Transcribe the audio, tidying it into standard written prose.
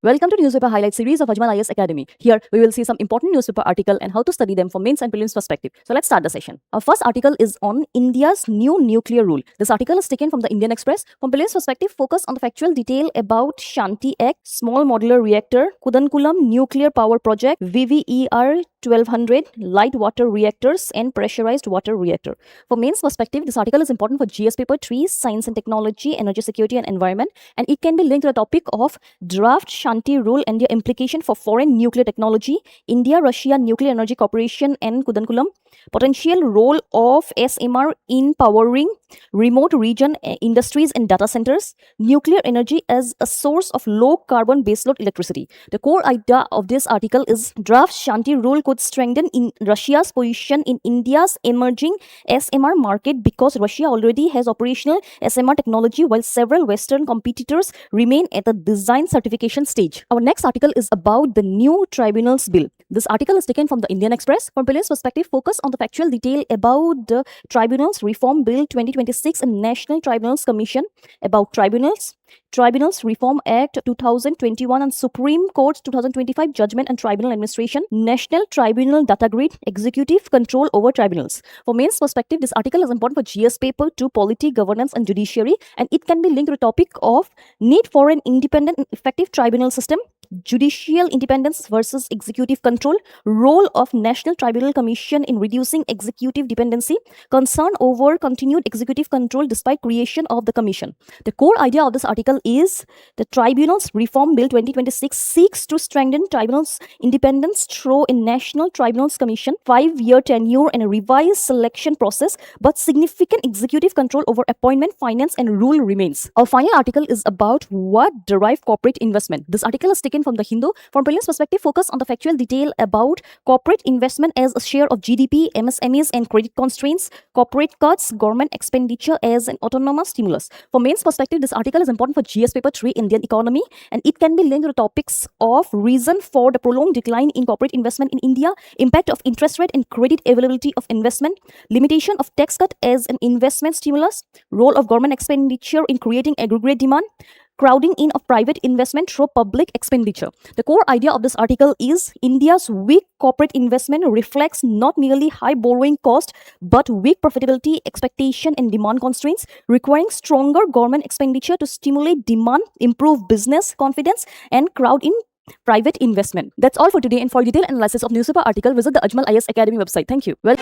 Welcome to Newspaper Highlight series of Ajmal IS Academy. Here, we will see some important newspaper article and how to study them from mains and prelims perspective. So let's start the session. Our first article is on India's new nuclear rule. This article is taken from the Indian Express. From prelims perspective, focus on the factual detail about Shanti Act, Small Modular Reactor, Kudankulam Nuclear Power Project, VVER 1200, Light Water Reactors, and Pressurized Water Reactor. For mains perspective, this article is important for GS Paper 3, Science and Technology, Energy Security and Environment, and it can be linked to the topic of Draft Shanti Rule and their implication for foreign nuclear technology, India-Russia Nuclear Energy Corporation and Kudankulam, potential role of SMR in powering remote region industries and data centers, nuclear energy as a source of low-carbon baseload electricity. The core idea of this article is Draft Shanti Rule could strengthen in Russia's position in India's emerging SMR market because Russia already has operational SMR technology while several Western competitors remain at the design certification stage. Our next article is about the new tribunals bill. This article is taken from the Indian Express. From prelims perspective, focus on the factual detail about the Tribunals Reform Bill 2026 and National Tribunals Commission, about Tribunals Reform Act 2021 and Supreme Court 2025 Judgment and Tribunal Administration, National Tribunal Data Grid, Executive Control over Tribunals. For mains perspective, this article is important for GS Paper 2, Polity, Governance and Judiciary, and it can be linked to the topic of need for an independent and effective tribunal system, judicial independence versus executive control, role of National Tribunal Commission in reducing executive dependency, concern over continued executive control despite creation of the commission. The core idea of this article is the Tribunals Reform Bill 2026 seeks to strengthen tribunals' independence through a National Tribunals Commission, 5-year tenure and a revised selection process, but significant executive control over appointment, finance and rule remains. Our final article is about what derive corporate investment. This article is taken from the Hindu. From prelims perspective, focus on the factual detail about corporate investment as a share of GDP, MSMEs and credit constraints, corporate cuts, government expenditure as an autonomous stimulus. For mains perspective, this article is important for GS Paper 3 Indian economy, and it can be linked to the topics of reason for the prolonged decline in corporate investment in India, impact of interest rate and credit availability of investment, limitation of tax cut as an investment stimulus, role of government expenditure in creating aggregate demand, crowding in of private investment through public expenditure. The core idea of this article is India's weak corporate investment reflects not merely high borrowing cost, but weak profitability, expectation and demand constraints, requiring stronger government expenditure to stimulate demand, improve business confidence and crowd in private investment. That's all for today, and for detailed analysis of newspaper article, visit the Ajmal IS Academy website. Thank you. Well.